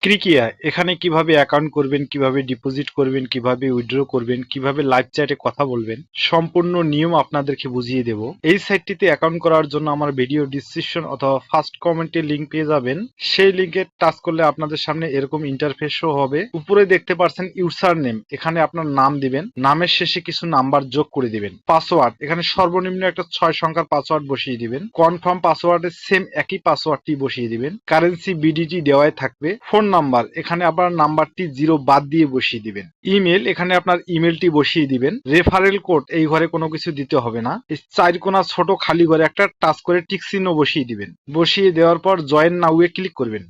ক্রিকিয়া এখানে কিভাবে অ্যাকাউন্ট করবেন, কিভাবে ডিপোজিট করবেন, কিভাবে উইথড্র করবেন, কিভাবে লাইভ চ্যাটে কথা বলবেন, সম্পূর্ণ নিয়ম আপনাদেরকে বুঝিয়ে দেব। এই সাইটটিতে অ্যাকাউন্ট করার জন্য আমার ভিডিও ডিসক্রিপশন অথবা ফার্স্ট কমেন্টে লিংক পেয়ে যাবেন। সেই লিংকে টাচ করলে আপনাদের সামনে এরকম ইন্টারফেস শো হবে। উপরে দেখতে পাচ্ছেন ইউজার নেম, এখানে আপনার নাম দিবেন, নামের শেষে কিছু নাম্বার যোগ করে দিবেন। পাসওয়ার্ড এখানে সর্বনিম্ন একটা 6 সংখ্যার পাসওয়ার্ড বসিয়ে দিবেন। কনফার্ম পাসওয়ার্ডের সেম একই পাসওয়ার্ডটি বসিয়ে দিবেন। কারেন্সি বিডিটি দেওয়াই থাকবে। ফোন নাম্বার এখানে আপনার নাম্বারটি 0 বাদ দিয়ে বসিয়ে দিবেন। ইমেল এখানে আপনার ইমেলটি বসিয়ে দিবেন। রেফারেল কোড এই ঘরে কোনো কিছু দিতে হবে না। এই 4 কোণা ছোট খালি ঘরে একটা টাচ করে টিক চিহ্ন বসিয়ে দিবেন। বসিয়ে দেওয়ার পর জয়েন নাও এ ক্লিক করবেন।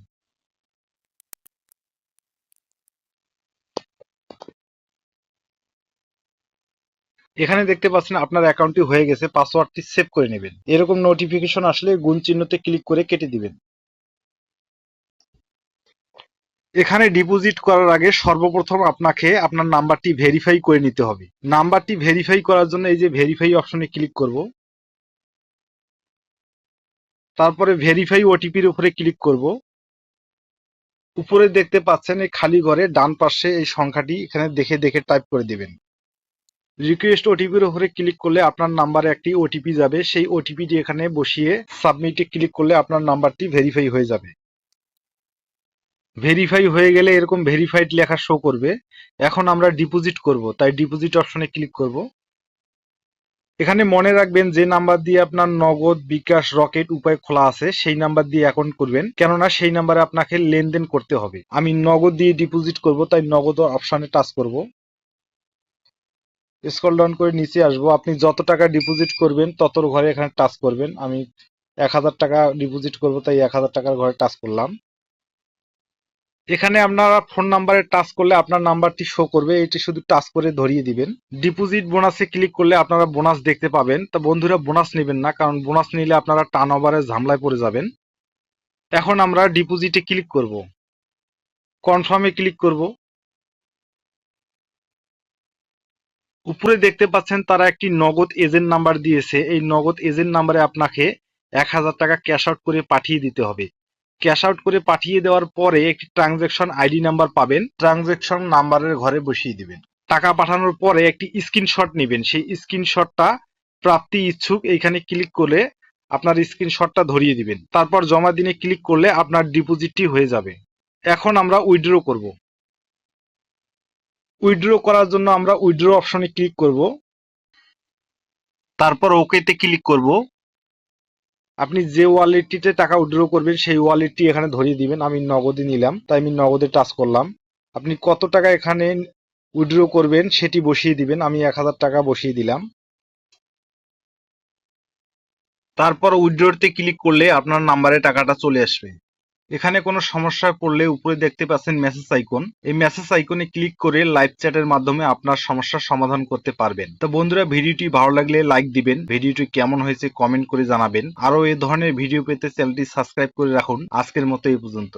এখানে দেখতে পাচ্ছেন আপনার অ্যাকাউন্টটি হয়ে গেছে, পাসওয়ার্ডটি সেভ করে নেবেন। এরকম নোটিফিকেশন আসলে গুণ চিহ্নতে ক্লিক করে কেটে দিবেন। এখানে ডিপোজিট করার আগে সর্বপ্রথম আপনাকে আপনার নাম্বারটি ভেরিফাই করে নিতে হবে। নাম্বারটি ভেরিফাই করার জন্য এই যে ভেরিফাই অপশনে ক্লিক করব। তারপরে ভেরিফাই ওটিপির উপরে ক্লিক করব। উপরে দেখতে পাচ্ছেন এই খালি ঘরে ডান পাশে এই সংখ্যাটি এখানে দেখে দেখে টাইপ করে দিবেন। রিকোয়েস্ট ওটিপির উপরে ক্লিক করলে আপনার নাম্বারে একটি ওটিপি যাবে, সেই ওটিপিটি এখানে বসিয়ে সাবমিটে ক্লিক করলে আপনার নাম্বারটি ভেরিফাই হয়ে যাবে। ভেরিফাই হয়ে গেলে এরকম ভেরিফাইড লেখা শো করবে। এখন আমরা ডিপোজিট করব, তাই ডিপোজিট অপশনে ক্লিক করব। এখানে মনে রাখবেন যে নাম্বার দিয়ে আপনার নগদ, বিকাশ, রকেট উপায় খোলা আছে সেই নাম্বার দিয়ে অ্যাকাউন্ট করবেন, কেননা সেই নাম্বারে আপনাকে লেনদেন করতে হবে। আমি নগদ দিয়ে ডিপোজিট করব, তাই নগদ অপশনে টাচ করব। স্ক্রল ডাউন করে নিচে আসবো। আপনি যত টাকা ডিপোজিট করবেন তত ঘরে এখানে টাচ করবেন। আমি 1000 টাকা ডিপোজিট করব, তাই 1000 টাকার ঘরে টাচ করলাম। এখানে আপনারা ফোন নাম্বারে টাচ করলে আপনার নাম্বারটি শো করবে, এটি শুধু টাচ করে ধরিয়ে দিবেন। ডিপোজিট বোনাসে ক্লিক করলে আপনারা বোনাস দেখতে পাবেন। তা বন্ধুরা বোনাস নেবেন না, কারণ বোনাস নিলে আপনারা টার্ন ওভারের ঝামেলায় পড়ে যাবেন। এখন আমরা ডিপোজিটে ক্লিক করব, কনফার্মে ক্লিক করব। উপরে দেখতে পাচ্ছেন তারা একটি নগদ এজেন্ট নাম্বার দিয়েছে। এই নগদ এজেন্ট নাম্বারে আপনাকে 1000 টাকা ক্যাশ আউট করে পাঠিয়ে দিতে হবে। ক্যাশ আউট করে পাঠিয়ে দেওয়ার পরে একটি ট্রানজ্যাকশন আইডি নাম্বার পাবেন, ট্রানজ্যাকশন নাম্বারের ঘরে বসিয়ে দিবেন। টাকা পাঠানোর পরে একটি স্ক্রিনশট নেবেন, সেই স্ক্রিনশটটা প্রাপ্তি ইচ্ছুক এইখানে ক্লিক করলে আপনার স্ক্রিনশটটা ধরিয়ে দিবেন। তারপর জমা দিনে ক্লিক করলে আপনার ডিপোজিটটি হয়ে যাবে। এখন আমরা উইথড্র করব। উইথড্র করার জন্য আমরা উইথড্র অপশনে ক্লিক করব। তারপর ওকেতে ক্লিক করব। আপনি যে ওয়ালেটটিতে টাকা উইথড্র করবেন সেই ওয়ালেটটি এখানে ধরিয়ে দিবেন। আমি নগদে নিলাম, তাই আমি নগদে টাচ করলাম। আপনি কত টাকা এখানে উইথড্র করবেন সেটি বসিয়ে দিবেন। আমি 1000 টাকা বসিয়ে দিলাম। তারপর উইথড্রতে ক্লিক করলে আপনার নাম্বারে টাকাটা চলে আসবে। এখানে কোনো সমস্যায় পড়লে উপরে দেখতে পাচ্ছেন মেসেজ আইকন, এই মেসেজ আইকনে ক্লিক করে লাইভ চ্যাটের মাধ্যমে আপনার সমস্যার সমাধান করতে পারবেন। তো বন্ধুরা, ভিডিওটি ভালো লাগলে লাইক দিবেন, ভিডিওটি কেমন হয়েছে কমেন্ট করে জানাবেন। আরো এই ধরনের ভিডিও পেতে চ্যানেলটি সাবস্ক্রাইব করে রাখুন। আজকের মতো এই পর্যন্ত।